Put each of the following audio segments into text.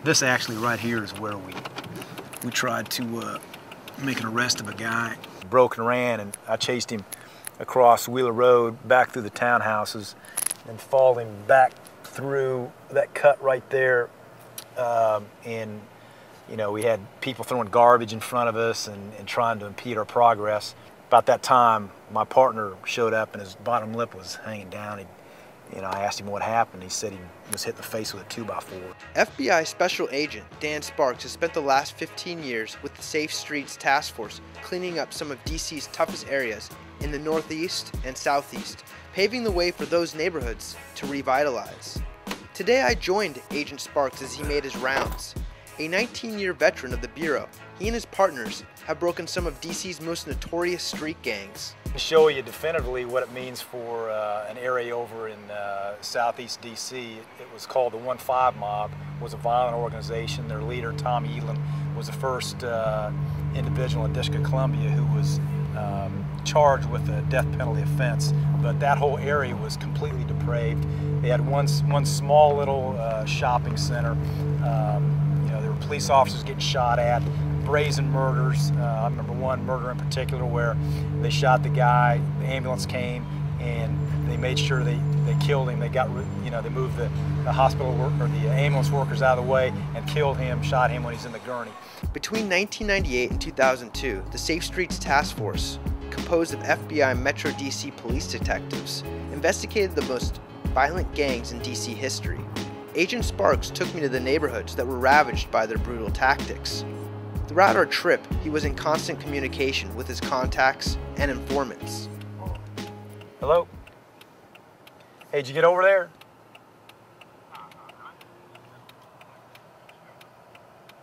This actually right here is where we tried to make an arrest of a guy. Broke and ran, and I chased him across Wheeler Road, back through the townhouses, and followed him back through that cut right there. And you know, we had people throwing garbage in front of us and trying to impede our progress. About that time, my partner showed up and his bottom lip was hanging down. I asked him what happened. He said he was hit in the face with a 2x4. FBI Special Agent Dan Sparks has spent the last 15 years with the Safe Streets Task Force cleaning up some of DC's toughest areas in the Northeast and Southeast, paving the way for those neighborhoods to revitalize. Today I joined Agent Sparks as he made his rounds. A 19-year veteran of the Bureau, he and his partners have broken some of DC's most notorious street gangs. To show you definitively what it means for an area over in Southeast DC, it was called the 1-5 Mob. It was a violent organization. Their leader, Tom Edlin, was the first individual in District of Columbia who was charged with a death penalty offense. But that whole area was completely depraved. They had one small little shopping center. There were police officers getting shot at, brazen murders. I remember one murder in particular where they shot the guy, the ambulance came, and they made sure they killed him. They got, they moved the hospital or the ambulance workers out of the way and killed him, shot him when he's in the gurney. Between 1998 and 2002, the Safe Streets Task Force, composed of FBI Metro DC police detectives, investigated the most violent gangs in DC history. Agent Sparks took me to the neighborhoods that were ravaged by their brutal tactics. Throughout our trip, he was in constant communication with his contacts and informants. Hello? Hey, did you get over there?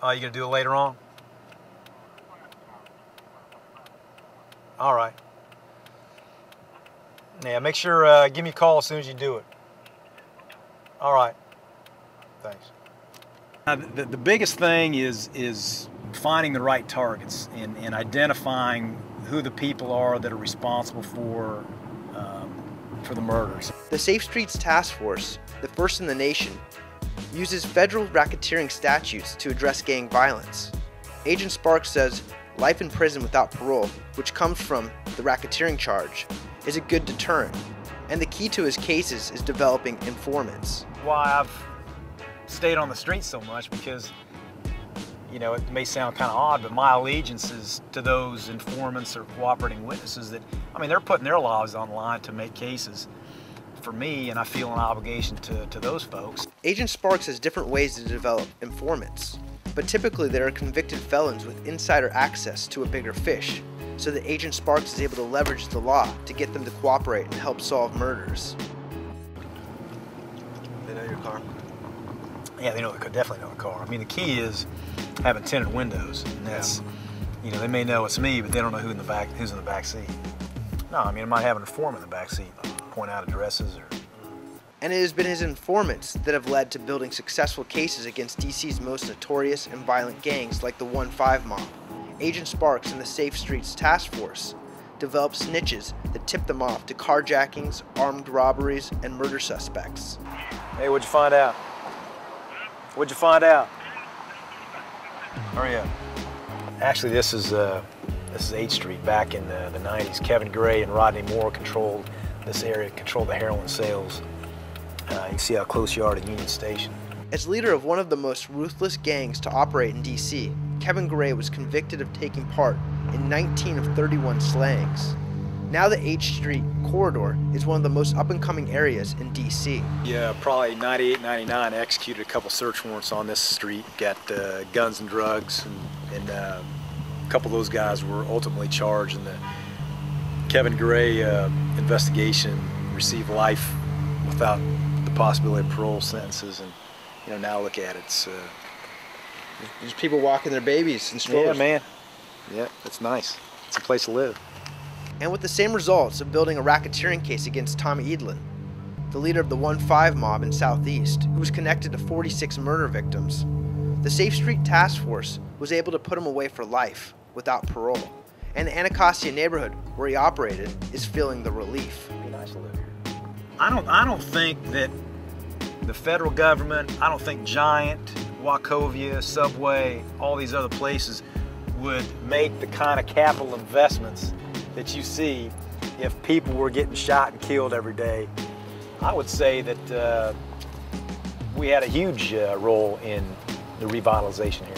Oh, you gonna do it later on? All right. Yeah, make sure, give me a call as soon as you do it. All right. Thanks. The biggest thing is finding the right targets and identifying who the people are that are responsible for the murders. The Safe Streets Task Force, the first in the nation, uses federal racketeering statutes to address gang violence. Agent Sparks says life in prison without parole, which comes from the racketeering charge, is a good deterrent, and the key to his cases is developing informants. Why I've stayed on the street so much, because it may sound kind of odd, but my allegiance is to those informants or cooperating witnesses that, they're putting their lives on the line to make cases for me, and I feel an obligation to those folks. Agent Sparks has different ways to develop informants, but typically they are convicted felons with insider access to a bigger fish, so that Agent Sparks is able to leverage the law to get them to cooperate and help solve murders. They know your car? Yeah, they definitely know the car. The key is having tinted windows, and that's, they may know it's me, but they don't know who's in the back seat. No, I might have an informant in the back seat, point out addresses or. And it has been his informants that have led to building successful cases against DC's most notorious and violent gangs like the 1-5 Mob. Agent Sparks and the Safe Streets Task Force develop snitches that tip them off to carjackings, armed robberies, and murder suspects. Hey, what'd you find out? What'd you find out? Hurry up. Actually, this is 8th Street. Back in the 90s, Kevin Gray and Rodney Moore controlled this area, controlled the heroin sales. You can see how close you are to Union Station. As leader of one of the most ruthless gangs to operate in DC, Kevin Gray was convicted of taking part in 19 of 31 slayings. Now the 8th Street corridor is one of the most up-and-coming areas in DC. Yeah, probably 98, 99, executed a couple search warrants on this street. Got guns and drugs, and a couple of those guys were ultimately charged in the Kevin Gray investigation, received life without the possibility of parole sentences, and now look at it. There's people walking their babies in strollers. Yeah, man. Yeah, that's nice. It's a place to live. And with the same results of building a racketeering case against Tom Edlin, the leader of the 1-5 Mob in Southeast, who was connected to 46 murder victims, the Safe Street Task Force was able to put him away for life without parole. And the Anacostia neighborhood where he operated is feeling the relief. It'd be nice to live here. I don't think that the federal government, I don't think Giant Wachovia, Subway, all these other places would make the kind of capital investments that you see if people were getting shot and killed every day. I would say that we had a huge role in the revitalization here.